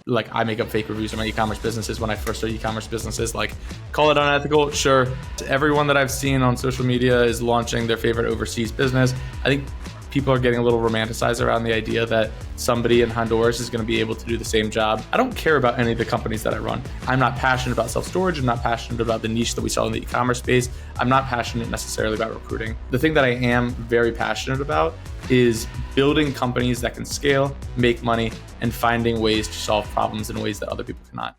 like I make up fake reviews of my e-commerce businesses when I first started e-commerce businesses, like call it unethical. Sure. Everyone that I've seen on social media is launching their favorite overseas business. I think people are getting a little romanticized around the idea that somebody in Honduras is going to be able to do the same job. I don't care about any of the companies that I run. I'm not passionate about self-storage. I'm not passionate about the niche that we sell in the e-commerce space. I'm not passionate necessarily about recruiting. The thing that I am very passionate about is building companies that can scale, make money, and finding ways to solve problems in ways that other people cannot.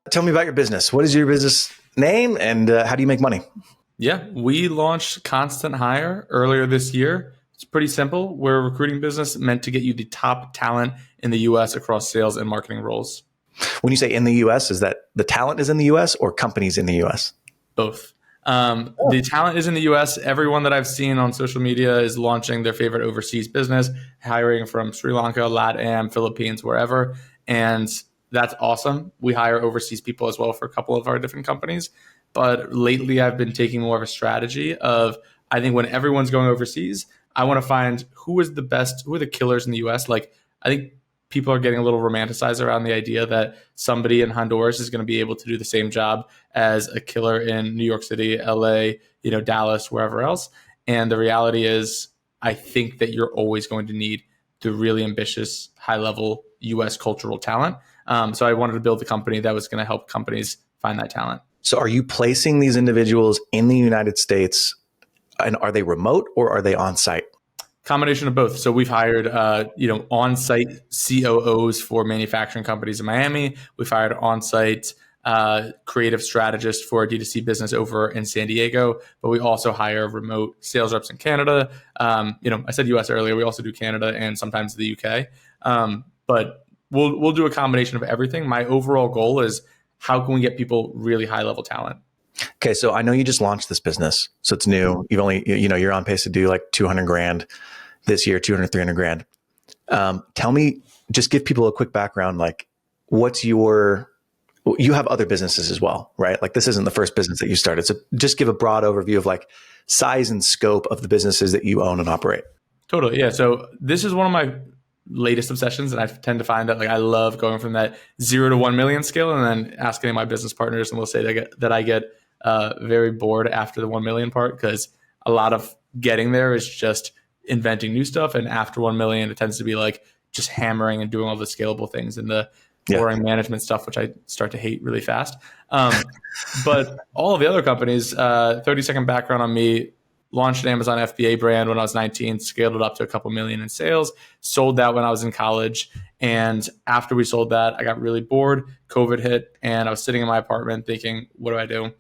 Tell me about your business. What is your business name and how do you make money? Yeah, we launched Constant Hire earlier this year. It's pretty simple. We're a recruiting business meant to get you the top talent in the US across sales and marketing roles. When you say in the US, is that the talent is in the US or companies in the US? Both. The talent is in the US. Everyone that I've seen on social media is launching their favorite overseas business, hiring from Sri Lanka, LATAM, Philippines, wherever. And that's awesome. We hire overseas people as well for a couple of our different companies. But lately I've been taking more of a strategy of, I think when everyone's going overseas, I want to find who is the best, who are the killers in the US. Like, I think people are getting a little romanticized around the idea that somebody in Honduras is going to be able to do the same job as a killer in New York City, LA, Dallas, wherever else. And the reality is, I think that you're always going to need the really ambitious, high-level US cultural talent. So I wanted to build a company that was going to help companies find that talent. So are you placing these individuals in the United States, and are they remote or are they on-site? Combination of both. So we've hired, on-site COOs for manufacturing companies in Miami. We've hired on-site creative strategists for a D2C business over in San Diego, but we also hire remote sales reps in Canada. I said US earlier. We also do Canada and sometimes the UK. But we'll do a combination of everything. My overall goal is, how can we get people really high level talent? Okay. So I know you just launched this business, so it's new. You've only, you're on pace to do like 200 grand this year, 200, 300 grand. Tell me, just give people a quick background. Like you have other businesses as well, right? Like this isn't the first business that you started. So just give a broad overview of like size and scope of the businesses that you own and operate. Totally. Yeah. So this is one of my latest obsessions. And I tend to find that I love going from that 0 to 1 million scale and then asking my business partners, and they'll say that I get very bored after the 1 million part, because a lot of getting there is just inventing new stuff. And after 1 million, it tends to be like just hammering and doing all the scalable things and the boring management stuff, which I start to hate really fast. But all of the other companies, 30-second background on me, launched an Amazon FBA brand when I was 19, scaled it up to a couple million in sales, sold that when I was in college. And after we sold that, I got really bored. COVID hit and I was sitting in my apartment thinking, what do I do?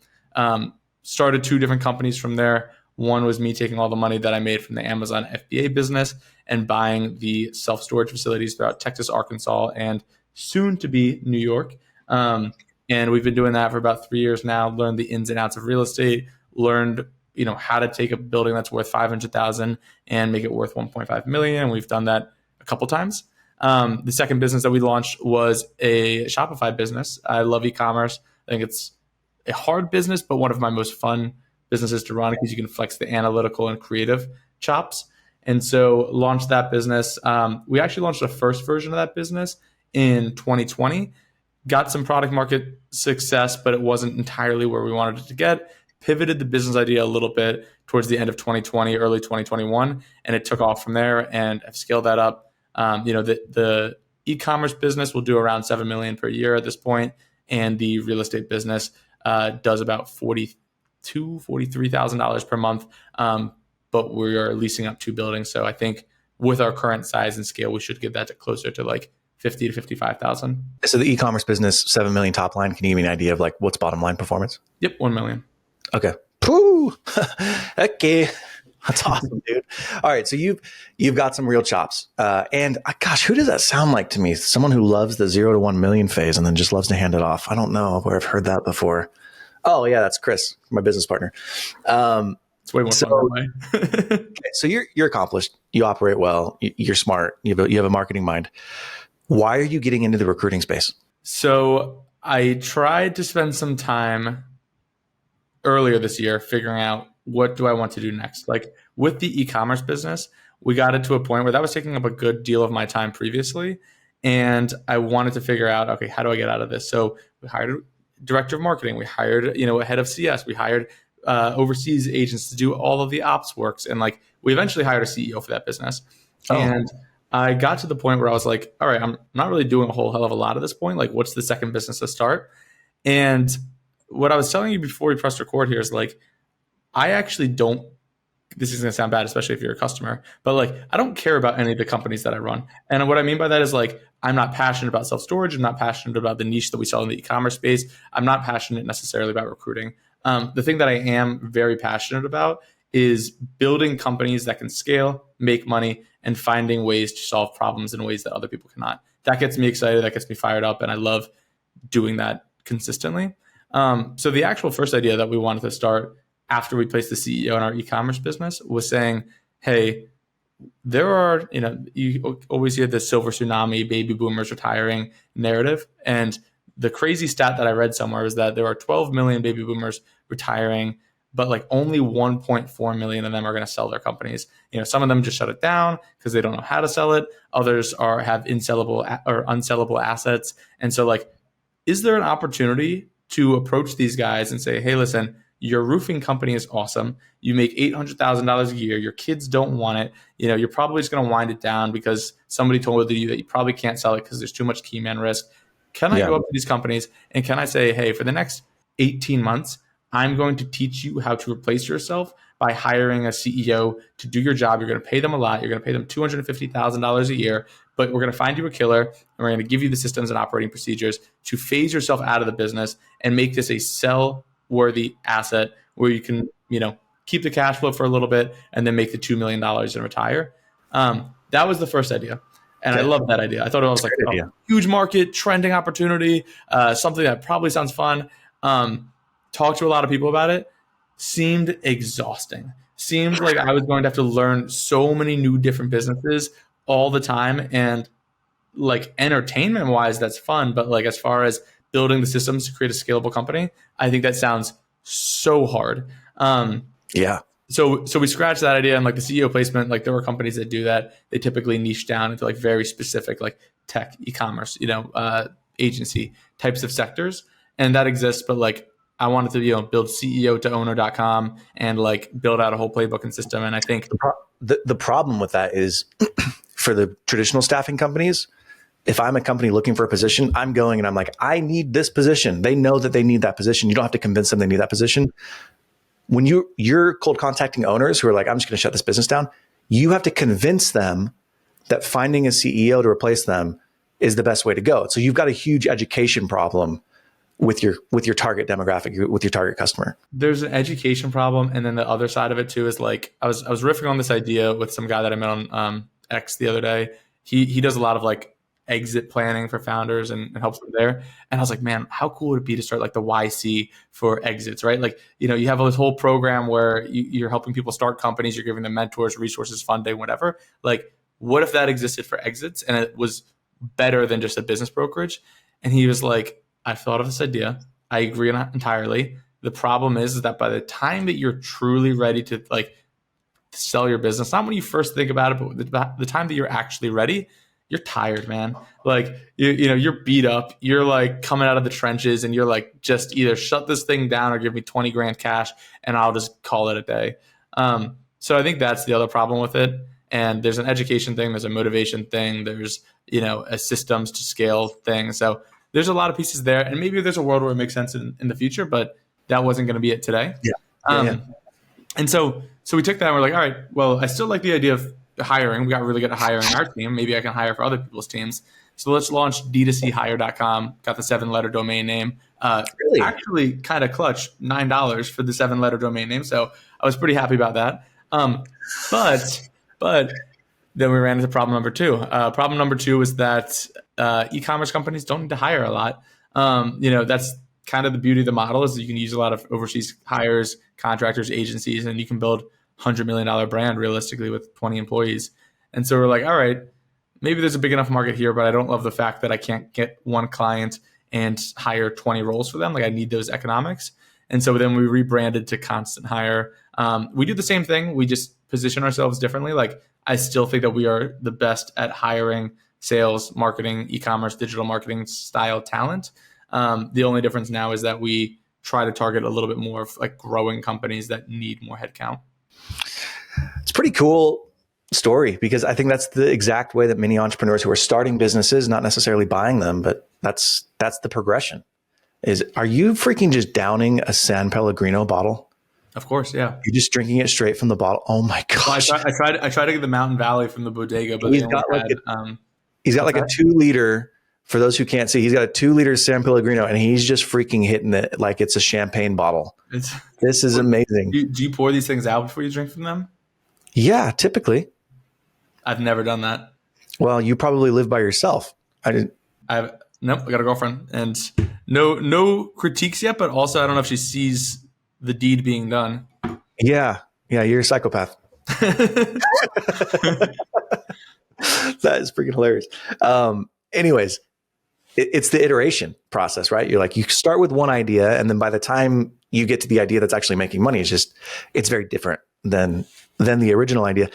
Started 2 different companies from there. One was me taking all the money that I made from the Amazon FBA business and buying the self-storage facilities throughout Texas, Arkansas, and soon to be New York. And we've been doing that for about 3 years now, learned the ins and outs of real estate, learned how to take a building that's worth 500,000 and make it worth 1.5 million. We've done that a couple times. The second business that we launched was a Shopify business. I love e-commerce. I think it's a hard business, but one of my most fun businesses to run because you can flex the analytical and creative chops. And so launched that business. We actually launched the first version of that business in 2020. Got some product market success, but it wasn't entirely where we wanted it to get. Pivoted the business idea a little bit towards the end of 2020, early 2021, and it took off from there. And I've scaled that up. The e-commerce business will do around $7 million per year at this point, and the real estate business does about $43,000 per month. But we are leasing up 2 buildings, so I think with our current size and scale, we should get that to closer to like 50 to 55,000. So the e-commerce business, 7 million top line. Can you give me an idea of like what's bottom line performance? Yep, 1 million. Okay. Pooh. Okay. That's awesome, dude. All right. So you've got some real chops. And gosh, who does that sound like to me? Someone who loves the 0 to 1 million phase and then just loves to hand it off. I don't know where I've heard that before. Oh yeah, that's Chris, my business partner. It's way more fun that way. Okay, so you're accomplished. You operate well. You're smart. You have a marketing mind. Why are you getting into the recruiting space? So I tried to spend some time earlier this year figuring out what do I want to do next. Like with the e-commerce business, we got it to a point where that was taking up a good deal of my time previously. And I wanted to figure out, okay, how do I get out of this? So we hired a director of marketing. We hired, a head of CS. We hired overseas agents to do all of the ops works. And like, we eventually hired a CEO for that business. Oh. And I got to the point where I was like, all right, I'm not really doing a whole hell of a lot at this point. Like, what's the second business to start? And what I was telling you before we pressed record here is like, I actually don't, this is going to sound bad, especially if you're a customer, but like, I don't care about any of the companies that I run. And what I mean by that is like, I'm not passionate about self-storage. I'm not passionate about the niche that we sell in the e-commerce space. I'm not passionate necessarily about recruiting. The thing that I am very passionate about is building companies that can scale, make money, and finding ways to solve problems in ways that other people cannot. That gets me excited. That gets me fired up. And I love doing that consistently. So the actual first idea that we wanted to start after we placed the CEO in our e-commerce business was saying, hey, there are, you always hear the silver tsunami, baby boomers retiring narrative. And the crazy stat that I read somewhere is that there are 12 million baby boomers retiring, but like only 1.4 million of them are going to sell their companies. Some of them just shut it down because they don't know how to sell it. Others have unsellable assets. And so like, is there an opportunity to approach these guys and say, hey, listen, your roofing company is awesome. You make $800,000 a year. Your kids don't want it. You're probably just going to wind it down because somebody told you that you probably can't sell it because there's too much key man risk. Can I go up to these companies and can I say, hey, for the next 18 months, I'm going to teach you how to replace yourself by hiring a CEO to do your job. You're going to pay them a lot. You're going to pay them $250,000 a year, but we're going to find you a killer and we're going to give you the systems and operating procedures to phase yourself out of the business and make this a sell-worthy asset where you can, keep the cash flow for a little bit and then make the $2 million and retire. That was the first idea. And I love that idea. I thought it was like a huge market, trending opportunity, something that probably sounds fun. Talked to a lot of people about it. Seemed exhausting. Seemed like I was going to have to learn so many new different businesses all the time. And like entertainment wise, that's fun. But like as far as building the systems to create a scalable company, I think that sounds so hard. So we scratched that idea, and like the CEO placement, like there were companies that do that. They typically niche down into like very specific, like tech, e-commerce, agency types of sectors, and that exists. But like I wanted to, build CEO to owner.com and like build out a whole playbook and system. And I think the problem with that is for the traditional staffing companies, if I'm a company looking for a position, I'm going and I'm like, I need this position. They know that they need that position. You don't have to convince them they need that position. When you're cold contacting owners who are like, I'm just going to shut this business down, you have to convince them that finding a CEO to replace them is the best way to go. So you've got a huge education problem with your target demographic, with your target customer. There's an education problem. And then the other side of it too is like, I was riffing on this idea with some guy that I met on X the other day. He does a lot of like exit planning for founders and helps them there. And I was like, man, how cool would it be to start like the YC for exits, right? Like, you have this whole program where you're helping people start companies, you're giving them mentors, resources, funding, whatever. Like, what if that existed for exits and it was better than just a business brokerage? And he was like, I've thought of this idea. I agree on it entirely. The problem is that by the time that you're truly ready to like sell your business, not when you first think about it, but the time that you're actually ready, you're tired, man. Like, you're beat up. You're like coming out of the trenches and you're like, just either shut this thing down or give me 20 grand cash and I'll just call it a day. So I think that's the other problem with it. And there's an education thing. There's a motivation thing. There's, a systems to scale thing. So there's a lot of pieces there. And maybe there's a world where it makes sense in the future, but that wasn't going to be it today. And so we took that and we're like, all right, well, I still like the idea of hiring. We got really good at hiring our team. Maybe I can hire for other people's teams. So let's launch d2chhire.com. Got the 7-letter domain name. Really? Actually kind of clutch, $9 for the 7-letter domain name. So I was pretty happy about that. But then we ran into problem number two. Problem number two is that e-commerce companies don't need to hire a lot. That's kind of the beauty of the model is that you can use a lot of overseas hires, contractors, agencies, and you can build $100 million brand realistically with 20 employees. And so we're like, all right, maybe there's a big enough market here, but I don't love the fact that I can't get one client and hire 20 roles for them. Like I need those economics. And so then we rebranded to Constant Hire. We do the same thing. We just position ourselves differently. Like I still think that we are the best at hiring sales, marketing, e-commerce, digital marketing style talent. The only difference now is that we try to target a little bit more of like growing companies that need more headcount. It's a pretty cool story because I think that's the exact way that many entrepreneurs who are starting businesses, not necessarily buying them, but that's the progression. Are you freaking just downing a San Pellegrino bottle? Of course, yeah. You're just drinking it straight from the bottle. Oh my gosh! Well, I tried to get the Mountain Valley from the bodega, but He's got like a 2 liter. For those who can't see, he's got a 2 liter San Pellegrino, and he's just freaking hitting it like it's a champagne bottle. This is amazing. Do you pour these things out before you drink from them? Yeah, typically. I've never done that. Well, you probably live by yourself. Nope. I got a girlfriend, and no critiques yet. But also, I don't know if she sees the deed being done. Yeah, you're a psychopath. That is freaking hilarious. Anyways, it's the iteration process, right? You're like, you start with one idea, and then by the time you get to the idea that's actually making money, it's very different than the original idea.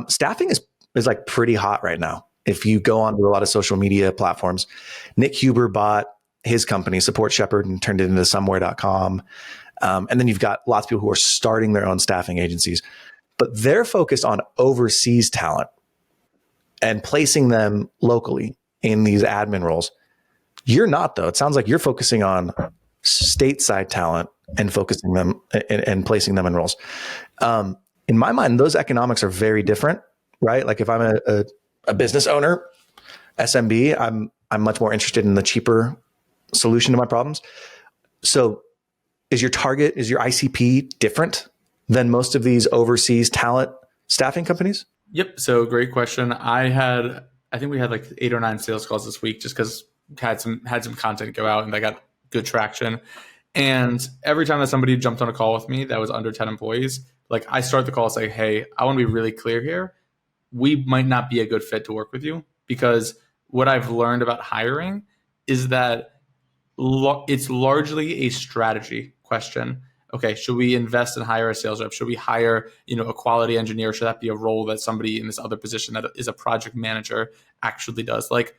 Staffing is like pretty hot right now. If you go onto a lot of social media platforms, Nick Huber bought his company, Support Shepherd, and turned it into somewhere.com. And then you've got lots of people who are starting their own staffing agencies, but they're focused on overseas talent and placing them locally in these admin roles. You're not, though. It sounds like you're focusing on stateside talent and focusing them and placing them in roles. In my mind, those economics are very different, right? Like if I'm a business owner, SMB, I'm much more interested in the cheaper solution to my problems. So is your ICP different than most of these overseas talent staffing companies? Yep. So great question. I think we had like 8 or 9 sales calls this week just because had some content go out and I got good traction. And every time that somebody jumped on a call with me that was under 10 employees, like I start the call saying, hey, I want to be really clear here. We might not be a good fit to work with you, because what I've learned about hiring is that it's largely a strategy question. Okay, should we invest and hire a sales rep? Should we hire, a quality engineer? Should that be a role that somebody in this other position that is a project manager actually does? Like,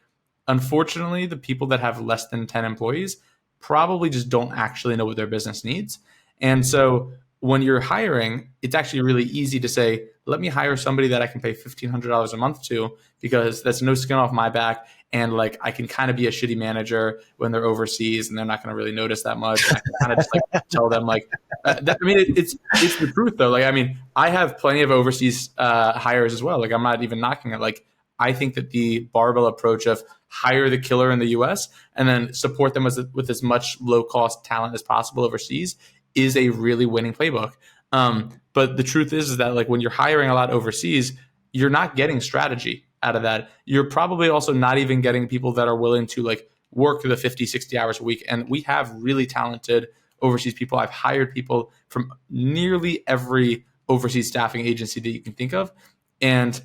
unfortunately, the people that have less than 10 employees probably just don't actually know what their business needs. And so when you're hiring, it's actually really easy to say, let me hire somebody that I can pay $1,500 a month to, because that's no skin off my back. And like, I can kind of be a shitty manager when they're overseas and they're not going to really notice that much. I can kind of just like tell them like, it's the truth though. Like, I mean, I have plenty of overseas hires as well. Like, I'm not even knocking it. Like, I think that the barbell approach of hire the killer in the US and then support them with as much low cost talent as possible overseas is a really winning playbook. But the truth is that like when you're hiring a lot overseas, you're not getting strategy out of that. You're probably also not even getting people that are willing to like work the 50, 60 hours a week. And we have really talented overseas people. I've hired people from nearly every overseas staffing agency that you can think of. And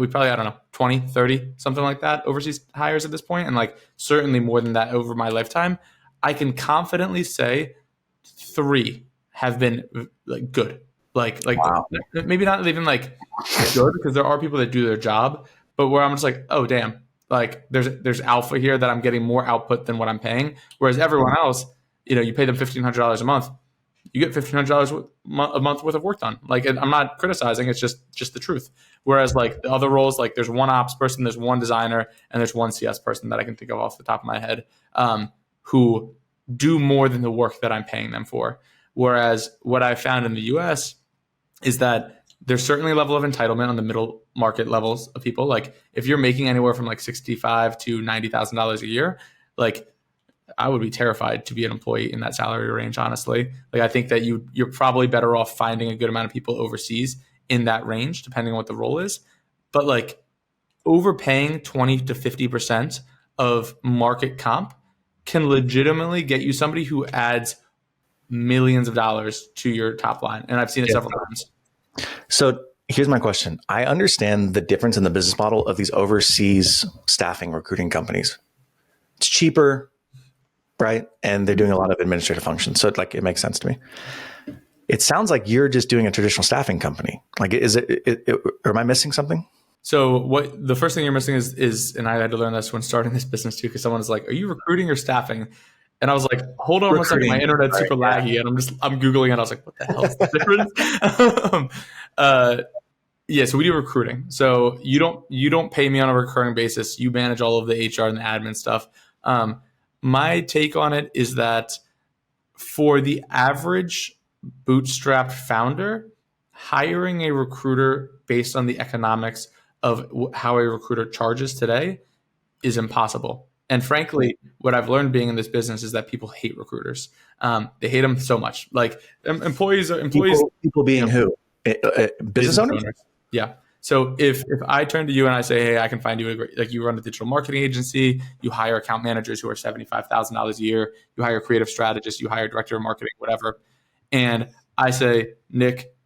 we probably, I don't know, 20, 30, something like that, overseas hires at this point. And like certainly more than that over my lifetime. I can confidently say 3 have been like good. Like wow. Maybe not even like good, because there are people that do their job, but where I'm just like, oh damn, like there's alpha here that I'm getting more output than what I'm paying. Whereas everyone else, you pay them $1,500 a month, you get $1,500 a month worth of work done. Like, I'm not criticizing, it's just the truth. Whereas like the other roles, like there's one ops person, there's one designer, and there's one CS person that I can think of off the top of my head, who do more than the work that I'm paying them for. Whereas what I found in the US is that there's certainly a level of entitlement on the middle market levels of people. Like if you're making anywhere from like $65,000 to $90,000 a year, like I would be terrified to be an employee in that salary range, honestly. Like I think that you're probably better off finding a good amount of people overseas in that range, depending on what the role is. But like overpaying 20 to 50% of market comp can legitimately get you somebody who adds millions of dollars to your top line. And I've seen it several times. So here's my question. I understand the difference in the business model of these overseas staffing recruiting companies. It's cheaper, right? And they're doing a lot of administrative functions. So it makes sense to me. It sounds like you're just doing a traditional staffing company. Like, is or am I missing something? So what the first thing you're missing is, and I had to learn this when starting this business too, because someone was like, "Are you recruiting or staffing?" And I was like, "Hold on one second, my Recruiting. internet's Right, super laggy," and I'm googling it. I was like, "What the hell is the difference?" uh, yeah, so we do recruiting. So you don't pay me on a recurring basis. You manage all of the HR and the admin stuff. My take on it is that for the average bootstrapped founder, hiring a recruiter based on the economics of how a recruiter charges today is impossible. And frankly, what I've learned being in this business is that people hate recruiters. They hate them so much. Like employees. People being You know, who? Business owners? Yeah. So if I turn to you and I say, hey, I can find you a great, like you run a digital marketing agency, you hire account managers who are $75,000 a year, you hire creative strategists, you hire director of marketing, whatever. And I say, Nick,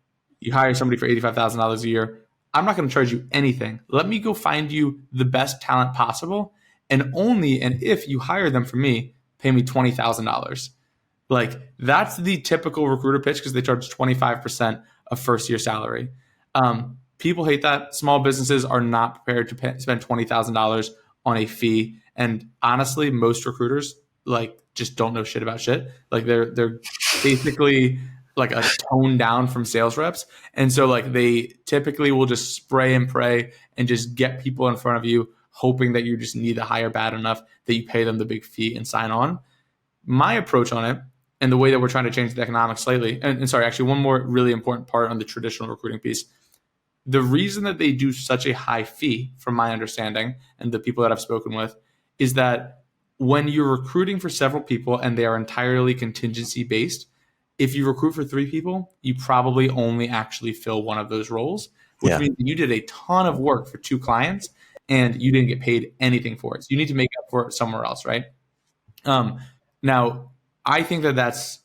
you hire somebody for $85,000 a year. I'm not going to charge you anything. Let me go find you the best talent possible. And only, and if you hire them for me, pay me $20,000. Like that's the typical recruiter pitch because they charge 25% of first year salary. People hate that. Small businesses are not prepared to spend $20,000 on a fee. And honestly, most recruiters like just don't know shit about shit. Like they're basically like a tone down from sales reps. And so like they typically will just spray and pray and just get people in front of you, hoping that you just need to hire bad enough that you pay them the big fee and sign on. My approach on it and the way that we're trying to change the economics slightly, and sorry, actually one more really important part on the traditional recruiting piece. The reason that they do such a high fee, from my understanding, and the people that I've spoken with, is that when you're recruiting for several people and they are entirely contingency based, if you recruit for 3 people, you probably only actually fill one of those roles, which means you did a ton of work for 2 clients and you didn't get paid anything for it. So you need to make up for it somewhere else, right? Now, I think that that's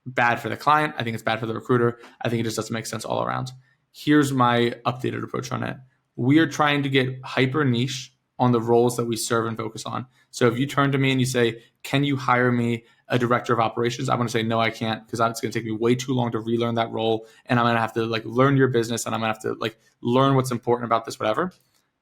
bad for the client. I think it's bad for the recruiter. I think it just doesn't make sense all around. Here's my updated approach on it. We are trying to get hyper niche on the roles that we serve and focus on. So if you turn to me and you say, can you hire me a director of operations? I'm going to say, no, I can't, because it's going to take me way too long to relearn that role. And I'm going to have to like learn your business and I'm going to have to like learn what's important about this, whatever.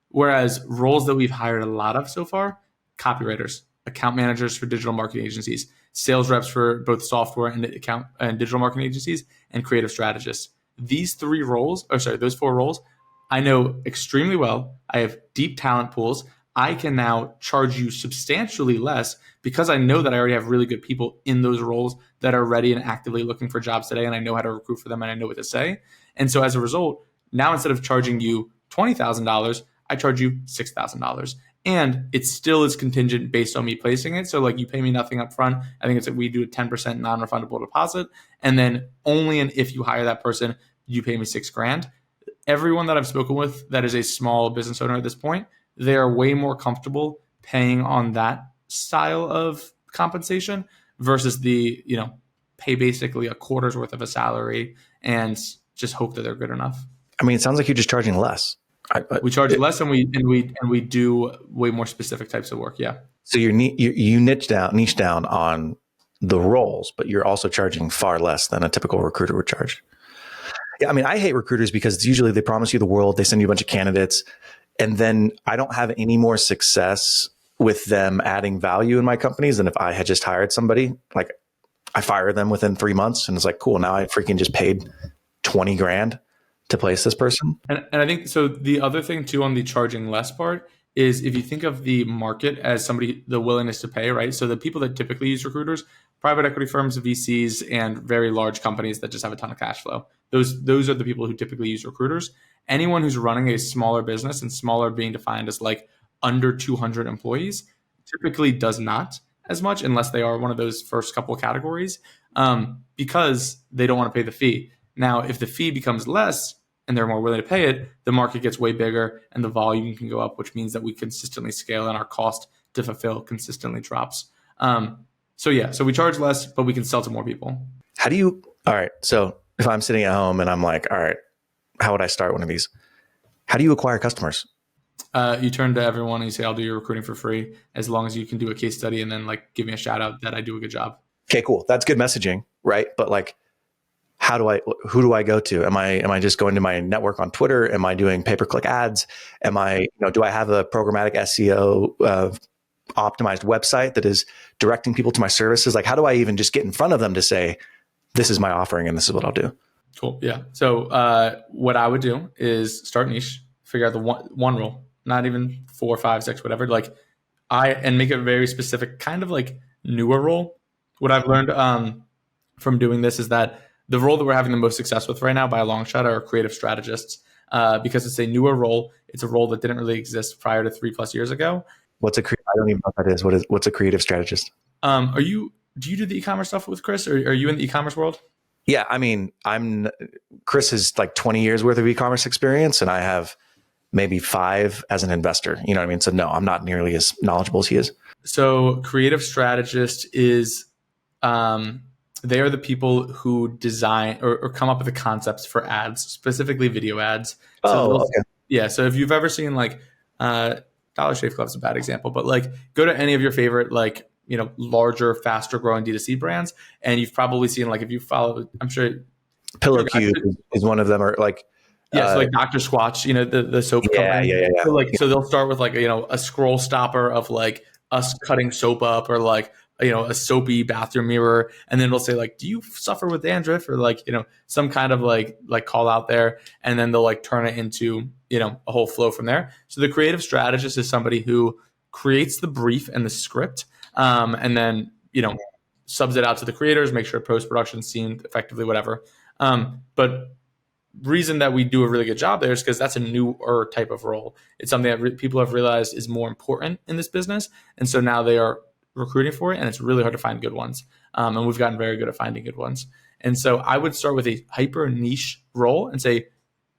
Whereas roles that we've hired a lot of so far, copywriters, account managers for digital marketing agencies, sales reps for both software and account and digital marketing agencies, and creative strategists. These 3 roles, those 4 roles, I know extremely well. I have deep talent pools. I can now charge you substantially less because I know that I already have really good people in those roles that are ready and actively looking for jobs today. And I know how to recruit for them and I know what to say. And so as a result, now instead of charging you $20,000, I charge you $6,000. And it still is contingent based on me placing it. So like you pay me nothing up front. I think it's that we do a 10% non-refundable deposit. And then only if you hire that person, you pay me $6,000. Everyone that I've spoken with that is a small business owner at this point, they are way more comfortable paying on that style of compensation versus the, pay basically a quarter's worth of a salary and just hope that they're good enough. I mean, it sounds like you're just charging less. We charge less and we do way more specific types of work. Yeah. So you niche down on the roles, but you're also charging far less than a typical recruiter would charge. Yeah, I mean, I hate recruiters because it's usually they promise you the world, they send you a bunch of candidates, and then I don't have any more success with them adding value in my companies than if I had just hired somebody. Like I fire them within 3 months and it's like, cool, now I freaking just paid $20,000 to place this person. And I think so. The other thing too on the charging less part is if you think of the market as the willingness to pay, right? So the people that typically use recruiters, private equity firms, VCs, and very large companies that just have a ton of cash flow. Those are the people who typically use recruiters. Anyone who's running a smaller business, and smaller being defined as like under 200 employees, typically does not as much unless they are one of those first couple of categories, because they don't want to pay the fee. Now, if the fee becomes less and they're more willing to pay it, the market gets way bigger and the volume can go up, which means that we consistently scale and our cost to fulfill consistently drops. So we charge less, but we can sell to more people. All right. So if I'm sitting at home and I'm like, all right, how would I start one of these? How do you acquire customers? You turn to everyone and you say, I'll do your recruiting for free as long as you can do a case study and then like give me a shout out that I do a good job. Okay, cool. That's good messaging, right? But like, who do I go to? Am I just going to my network on Twitter? Am I doing pay-per-click ads? Do I have a programmatic SEO optimized website that is directing people to my services? Like, how do I even just get in front of them to say, this is my offering and this is what I'll do? Cool. Yeah. So what I would do is start niche, figure out the one role, not even 4, 5, 6, whatever. And make it a very specific kind of like newer role. What I've learned from doing this is that the role that we're having the most success with right now by a long shot are creative strategists, because it's a newer role. It's a role that didn't really exist prior to 3+ years ago. I don't even know what that is. What's a creative strategist? Do you do the e-commerce stuff with Chris, or are you in the e-commerce world? Yeah. I mean, Chris has like 20 years worth of e-commerce experience, and I have maybe 5 as an investor. You know what I mean? So no, I'm not nearly as knowledgeable as he is. So creative strategist is, they are the people who design or come up with the concepts for ads, specifically video ads. Okay. Yeah. So if you've ever seen Dollar Shave Club is a bad example, but like go to any of your favorite larger, faster growing D2C brands, and you've probably seen, like, if you follow, I'm sure Pillow Cube is one of them, or like so like Dr. Squatch, the soap company. Yeah. So they'll start with a scroll stopper of like us cutting soap up, or like a soapy bathroom mirror, and then they'll say like, do you suffer with dandruff, or some kind of like call out there, and then they'll like turn it into a whole flow from there. So the creative strategist is somebody who creates the brief and the script, and then subs it out to the creators, make sure post-production seen effectively, whatever. But reason that we do a really good job there is because that's a newer type of role. It's something that people have realized is more important in this business, and so now they are recruiting for it, and it's really hard to find good ones. And we've gotten very good at finding good ones. And so I would start with a hyper niche role and say,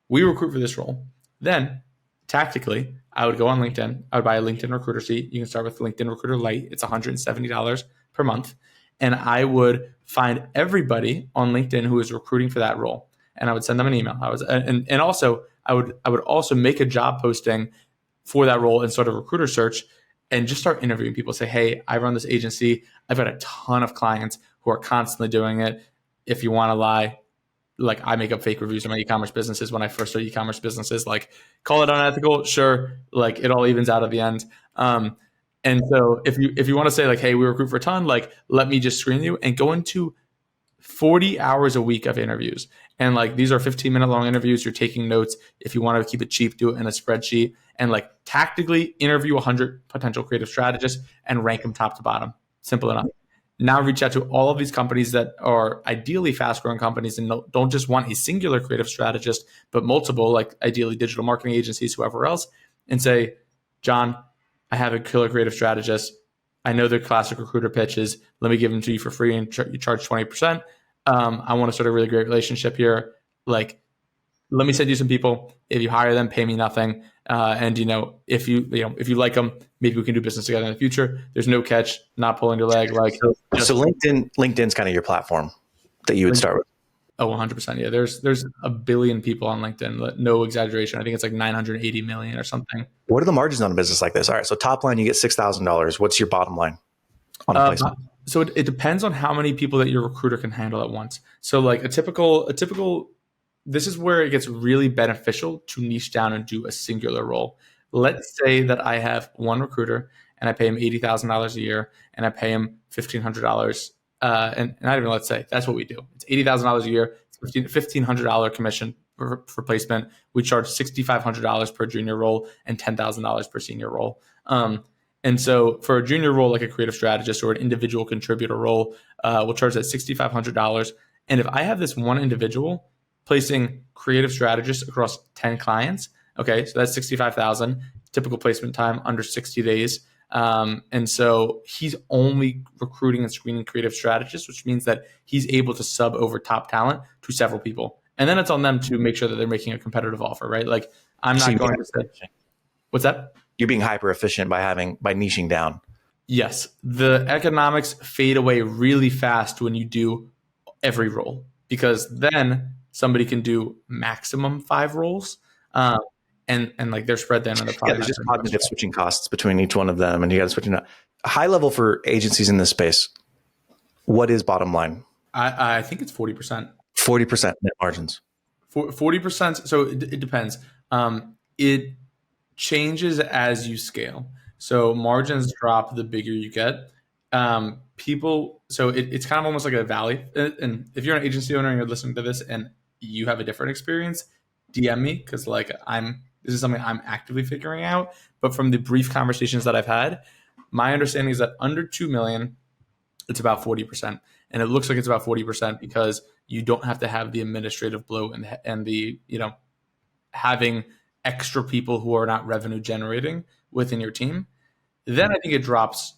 we recruit for this role. Then tactically, I would go on LinkedIn. I would buy a LinkedIn recruiter seat. You can start with LinkedIn Recruiter Lite. It's $170 per month. And I would find everybody on LinkedIn who is recruiting for that role, and I would send them an email. I would also make a job posting for that role and sort of recruiter search, and just start interviewing people. Say, hey, I run this agency. I've got a ton of clients who are constantly doing it. If you want to lie, like, I make up fake reviews of my e-commerce businesses when I first started e-commerce businesses. Like, call it unethical, sure. Like, it all evens out at the end. And so if you want to say like, hey, we recruit for a ton, like, let me just screen you, and go into 40 hours a week of interviews. And like, these are 15-minute long interviews. You're taking notes. If you want to keep it cheap, do it in a spreadsheet, and like tactically interview 100 potential creative strategists and rank them top to bottom. Simple enough. Now reach out to all of these companies that are ideally fast-growing companies and don't just want a singular creative strategist, but multiple, like ideally digital marketing agencies, whoever else, and say, John, I have a killer creative strategist. I know their classic recruiter pitches. Let me give them to you for free, and you charge 20%. I want to start a really great relationship here. Like, let me send you some people. If you hire them, pay me nothing. And if you like them, maybe we can do business together in the future. There's no catch, not pulling your leg. Like, so LinkedIn's kind of your platform that you would start with. Oh, 100%. Yeah. There's a billion people on LinkedIn. No exaggeration. I think it's like 980 million or something. What are the margins on a business like this? All right. So top line, you get $6,000. What's your bottom line on a placement? So it depends on how many people that your recruiter can handle at once. So like a typical, this is where it gets really beneficial to niche down and do a singular role. Let's say that I have one recruiter and I pay him $80,000 a year, and I pay him $1,500. And not even let's say, that's what we do. It's $80,000 a year, $1,500 commission for placement. We charge $6,500 per junior role and $10,000 per senior role. And so for a junior role, like a creative strategist or an individual contributor role, we'll charge that $6,500. And if I have this one individual placing creative strategists across 10 clients, okay, so that's $65,000, typical placement time under 60 days. And so he's only recruiting and screening creative strategists, which means that he's able to sub over top talent to several people. And then it's on them to make sure that they're making a competitive offer, right? Like, I'm not going to say, what's that? You're being hyper efficient by niching down. Yes. The economics fade away really fast when you do every role, because then somebody can do maximum 5 roles. And like, they're spread then on the product. Yeah, there's just cognitive switching costs between each one of them, and you got to switch it up. High level for agencies in this space, what is bottom line? I think it's 40%. 40% net margins. 40%. So it depends. It changes as you scale. So margins drop the bigger you get. It's kind of almost like a valley. And if you're an agency owner and you're listening to this and you have a different experience, DM me, because like this is something I'm actively figuring out. But from the brief conversations that I've had, my understanding is that under 2 million, it's about 40%. And it looks like it's about 40% because you don't have to have the administrative bloat and the, having extra people who are not revenue generating within your team. Then I think it drops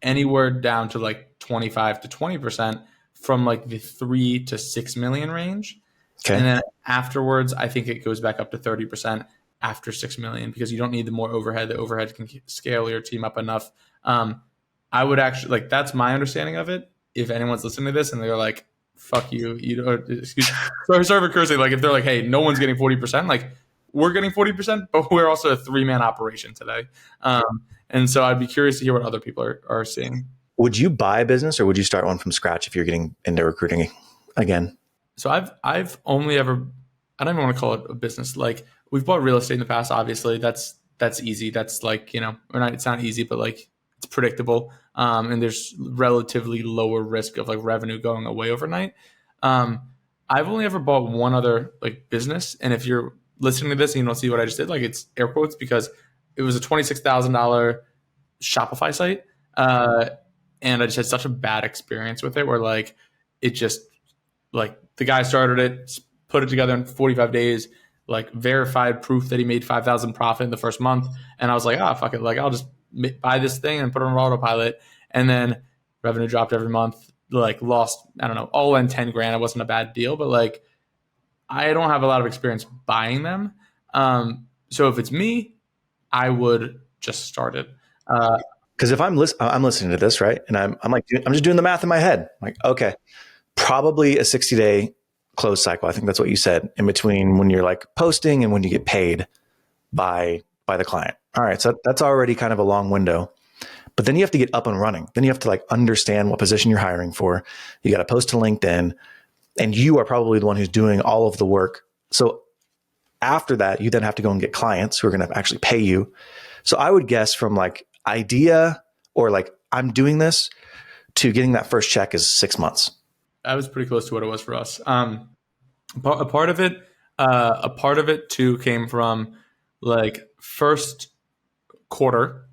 anywhere down to like 25 to 20% from like the 3 to 6 million range. Okay. And then afterwards, I think it goes back up to 30% after 6 million because you don't need the more overhead. The overhead can scale your team up enough. I would actually like, that's my understanding of it. If anyone's listening to this and they're like, fuck you, sorry for cursing. Like if they're like, hey, no one's getting 40%, like we're getting 40%, but we're also a 3-man operation today. And so I'd be curious to hear what other people are seeing. Would you buy a business or would you start one from scratch if you're getting into recruiting again? So I've only ever, I don't even want to call it a business. Like we've bought real estate in the past. Obviously that's easy. That's like, or not, it's not easy, but like it's predictable. And there's relatively lower risk of like revenue going away overnight. I've only ever bought one other like business. And if you're listening to this and you don't see what I just did, like it's air quotes because it was a $26,000 Shopify site. And I just had such a bad experience with it where like, it just like the guy started it, put it together in 45 days, like verified proof that he made 5,000 profit in the first month. And I was like, fuck it. Like I'll just buy this thing and put it on autopilot. And then revenue dropped every month, like lost, I don't know, all in 10 grand. It wasn't a bad deal, but like, I don't have a lot of experience buying them. So if it's me, I would just start it. Because if I'm listening to this, right, and I'm like, I'm just doing the math in my head. I'm like, okay, probably a 60-day close cycle. I think that's what you said in between when you're like posting and when you get paid by the client. All right, so that's already kind of a long window. But then you have to get up and running. Then you have to like understand what position you're hiring for. You got to post to LinkedIn, and you are probably the one who's doing all of the work. So after that, you then have to go and get clients who are going to actually pay you. So I would guess from like idea or like I'm doing this to getting that first check is 6 months. That was pretty close to what it was for us. A part of it too came from like first quarter.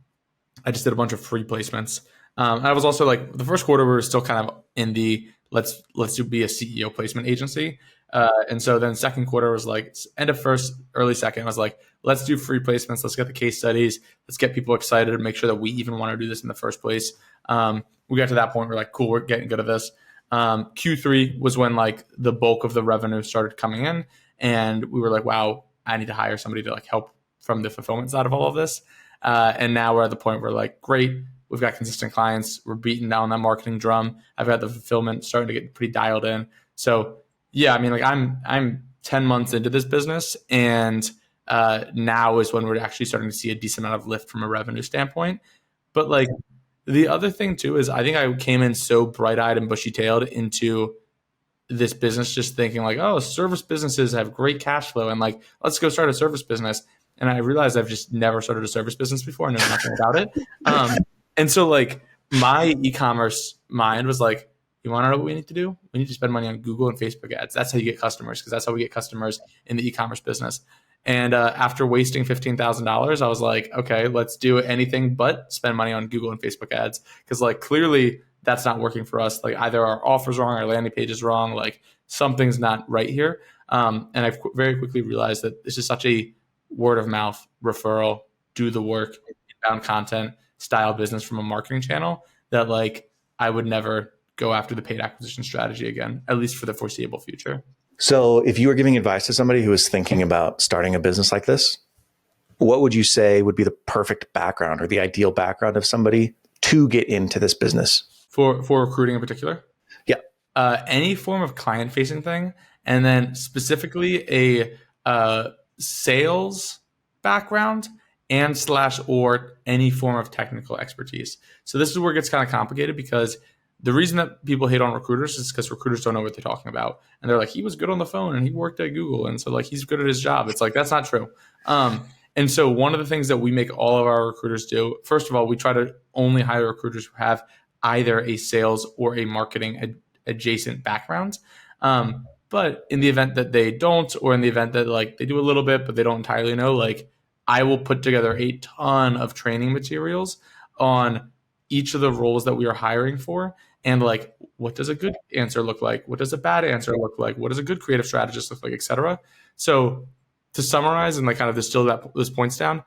I just did a bunch of free placements. I was also like the first quarter we were still kind of in the let's be a CEO placement agency. And so then second quarter was like end of first, early second. I was like, let's do free placements. Let's get the case studies. Let's get people excited and make sure that we even want to do this in the first place. We got to that point. We're like, cool, we're getting good at this. Q3 was when like the bulk of the revenue started coming in, and we were like, wow, I need to hire somebody to like help from the fulfillment side of all of this. And now we're at the point where like, great, we've got consistent clients. We're beating down that marketing drum. I've got the fulfillment starting to get pretty dialed in. So yeah, I mean, like I'm 10 months into this business, and now is when we're actually starting to see a decent amount of lift from a revenue standpoint. But like the other thing too is I think I came in so bright-eyed and bushy-tailed into this business just thinking like, oh, service businesses have great cash flow and like, let's go start a service business. And I realized I've just never started a service business before. I know nothing about it. And so like my e-commerce mind was like, you want to know what we need to do? We need to spend money on Google and Facebook ads. That's how you get customers, because that's how we get customers in the e-commerce business. And after wasting $15,000, I was like, okay, let's do anything but spend money on Google and Facebook ads. Because like clearly that's not working for us. Like either our offer's wrong, our landing page is wrong, like something's not right here. And I very quickly realized that this is such a word of mouth referral, do the work, inbound content style business from a marketing channel that like I would never go after the paid acquisition strategy again, at least for the foreseeable future. So if you were giving advice to somebody who is thinking about starting a business like this, what would you say would be the perfect background or the ideal background of somebody to get into this business? For recruiting in particular? Yeah. Any form of client facing thing. And then specifically a sales background and/or any form of technical expertise. So this is where it gets kind of complicated because the reason that people hate on recruiters is because recruiters don't know what they're talking about. And they're like, he was good on the phone and he worked at Google. And so like, he's good at his job. It's like, that's not true. And so one of the things that we make all of our recruiters do, first of all, we try to only hire recruiters who have either a sales or a marketing adjacent background. But in the event that they don't, or in the event that like they do a little bit, but they don't entirely know, like I will put together a ton of training materials on each of the roles that we are hiring for. And like, what does a good answer look like? What does a bad answer look like? What does a good creative strategist look like, et cetera? So to summarize and like kind of distill those points down,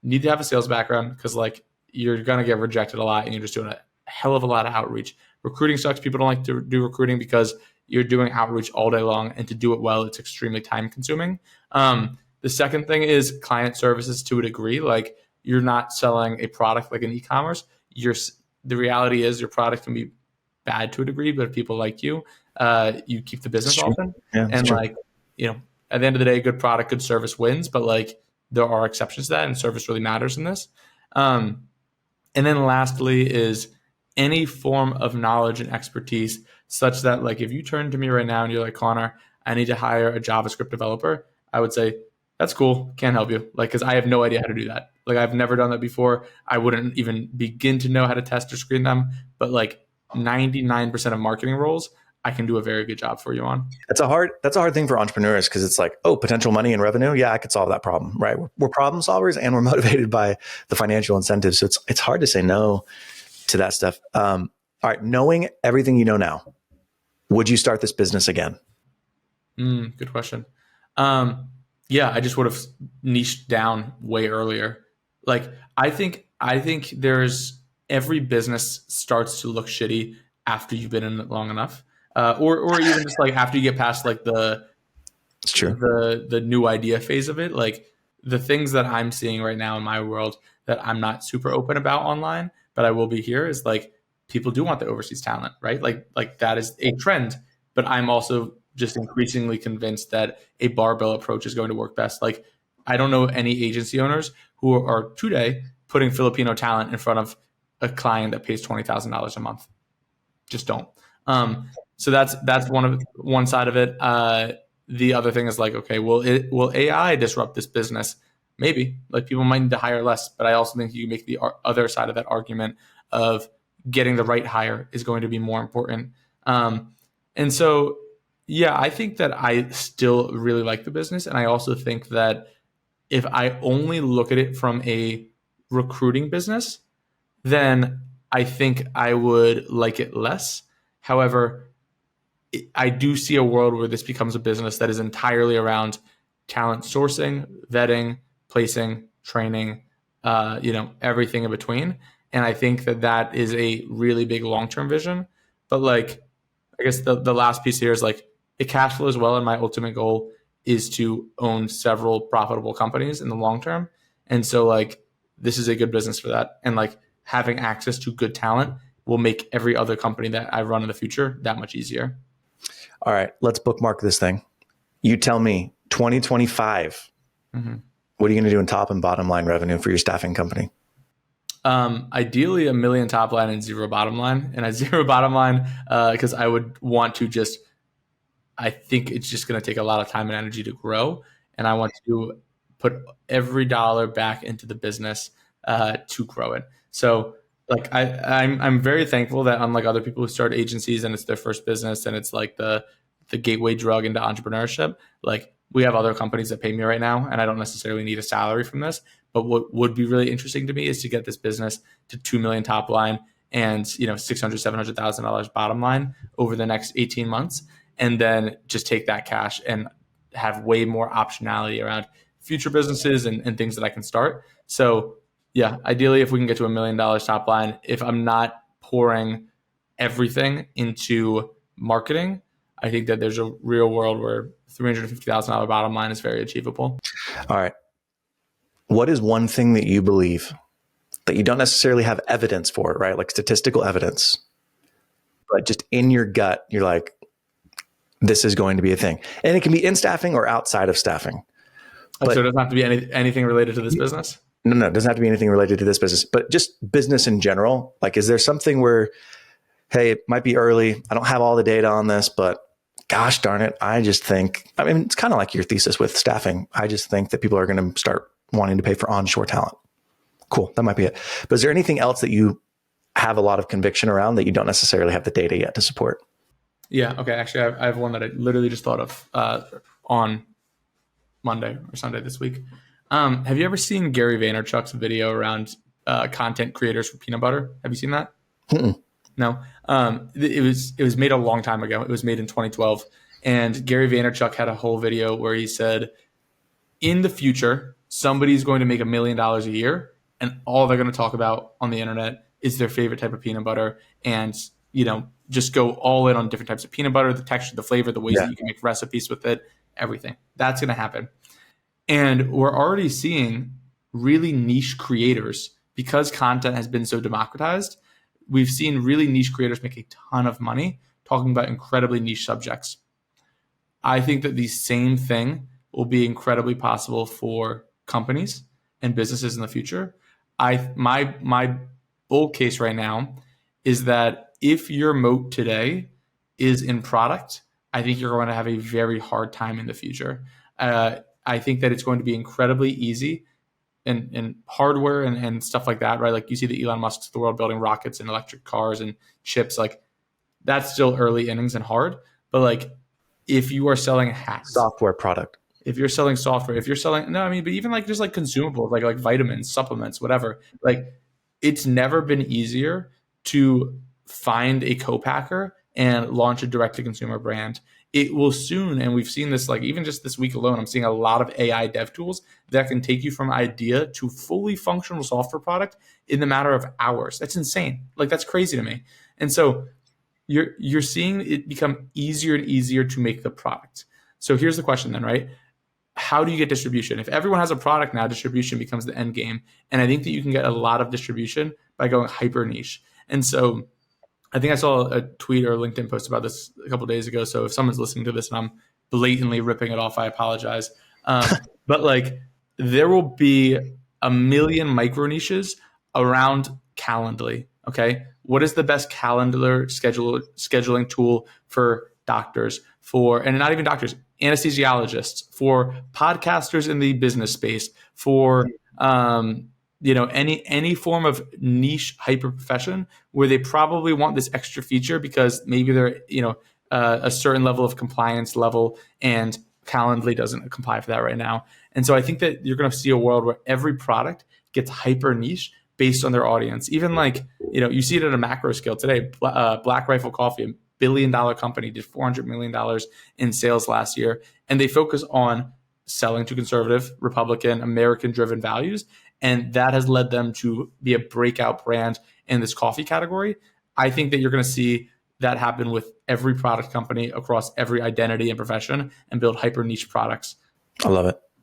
need to have a sales background because like you're going to get rejected a lot and you're just doing a hell of a lot of outreach. Recruiting sucks. People don't like to do recruiting because you're doing outreach all day long, and to do it well, it's extremely time consuming. The second thing is client services to a degree. Like you're not selling a product like an e-commerce. The reality is your product can be bad to a degree, but if people like you, you keep the business often. Yeah, and like, at the end of the day, good product, good service wins, but like there are exceptions to that, and service really matters in this. And then lastly is any form of knowledge and expertise, such that like if you turn to me right now and you're like, Connor, I need to hire a JavaScript developer, I would say, that's cool, can't help you. Like, because I have no idea how to do that. Like I've never done that before. I wouldn't even begin to know how to test or screen them. But like 99% of marketing roles, I can do a very good job for you on. That's a hard thing for entrepreneurs because it's like, oh, potential money and revenue. Yeah, I could solve that problem, right? We're problem solvers and we're motivated by the financial incentives. So it's hard to say no to that stuff. All right, knowing everything you know now, would you start this business again? Good question. Yeah, I just would have niched down way earlier. Like I think there's every business starts to look shitty after you've been in it long enough. Or even just like after you get past like It's true. the new idea phase of it. Like the things that I'm seeing right now in my world that I'm not super open about online, but I will be here, is like people do want the overseas talent, right? Like that is a trend, but I'm also just increasingly convinced that a barbell approach is going to work best. Like I don't know any agency owners who are today putting Filipino talent in front of a client that pays $20,000 a month. Just don't. So that's one side of it. The other thing is like, okay, will AI disrupt this business? Maybe. Like people might need to hire less, but I also think you make the other side of that argument of getting the right hire is going to be more important. And so, yeah, I think that I still really like the business, and I also think that if I only look at it from a recruiting business, then I think I would like it less. However, I do see a world where this becomes a business that is entirely around talent sourcing, vetting, placing, training, everything in between. And I think that is a really big long-term vision. But like, I guess the last piece here is like it cash flows well. And my ultimate goal is to own several profitable companies in the long term. And so like, this is a good business for that. And like having access to good talent will make every other company that I run in the future that much easier. All right, let's bookmark this thing. You tell me 2025, what are you going to do in top and bottom line revenue for your staffing company? Ideally $1 million top line and 0 bottom line. And a 0 bottom line, because I would want to I think it's just going to take a lot of time and energy to grow. And I want to put every dollar back into the business to grow it. So like I'm very thankful that unlike other people who start agencies and it's their first business and it's like the gateway drug into entrepreneurship, like we have other companies that pay me right now and I don't necessarily need a salary from this. But what would be really interesting to me is to get this business to 2 million top line and $600,000-$700,000 bottom line over the next 18 months, and then just take that cash and have way more optionality around future businesses and things that I can start. So yeah, ideally if we can get to $1 million top line, if I'm not pouring everything into marketing, I think that there's a real world where $350,000 bottom line is very achievable. All right. What is one thing that you believe that you don't necessarily have evidence for, right? Like statistical evidence, but just in your gut, you're like, this is going to be a thing. And it can be in staffing or outside of staffing. But, so it doesn't have to be anything related to this business? No, it doesn't have to be anything related to this business, but just business in general. Like, is there something where hey, it might be early. I don't have all the data on this, but gosh darn it. I just think, I mean, it's kind of like your thesis with staffing. I just think that people are going to start wanting to pay for onshore talent. Cool. That might be it. But is there anything else that you have a lot of conviction around that you don't necessarily have the data yet to support? Yeah. Okay. Actually, I have one that I literally just thought of on Monday or Sunday this week. Have you ever seen Gary Vaynerchuk's video around content creators for peanut butter? Have you seen that? Mm-mm. No. It was made a long time ago. It was made in 2012, and Gary Vaynerchuk had a whole video where he said, in the future, somebody's going to make $1 million a year, and all they're going to talk about on the internet is their favorite type of peanut butter, and just go all in on different types of peanut butter, the texture, the flavor, the ways that you can make recipes with it, everything. That's going to happen. And we're already seeing really niche creators, because content has been so democratized. We've seen really niche creators make a ton of money talking about incredibly niche subjects. I think that the same thing will be incredibly possible for companies and businesses in the future. My bull case right now is that if your moat today is in product, I think you're going to have a very hard time in the future. I think that it's going to be incredibly easy and hardware and stuff like that, right? Like you see the Elon Musks of the world building rockets and electric cars and chips, like that's still early innings and hard. But like if you are selling hacks, Software product. if you're selling software, if you're selling, no, I mean, but even like just like consumables, like vitamins, supplements, whatever, like it's never been easier to find a co-packer and launch a direct to consumer brand. It will soon, and we've seen this like even just this week alone, I'm seeing a lot of AI dev tools that can take you from idea to fully functional software product in the matter of hours. That's insane. Like that's crazy to me. And so you're seeing it become easier and easier to make the product. So here's the question then, right? How do you get distribution? If everyone has a product now, distribution becomes the end game. And I think that you can get a lot of distribution by going hyper niche. And so I think I saw a tweet or a LinkedIn post about this a couple of days ago. So if someone's listening to this and I'm blatantly ripping it off, I apologize. But like there will be 1 million micro niches around Calendly. Okay. What is the best calendar scheduling tool for doctors, and not even doctors, anesthesiologists, for podcasters in the business space, for any form of niche hyper profession where they probably want this extra feature because maybe they're a certain level of compliance level, and Calendly doesn't comply for that right now. And so I think that you're going to see a world where every product gets hyper niche based on their audience. Even like you see it at a macro scale today. Black Rifle Coffee, $1 billion company, did $400 million in sales last year, and they focus on selling to conservative, Republican, American-driven values, and that has led them to be a breakout brand in this coffee category. I think that you're going to see that happen with every product company across every identity and profession, and build hyper niche products. I love it.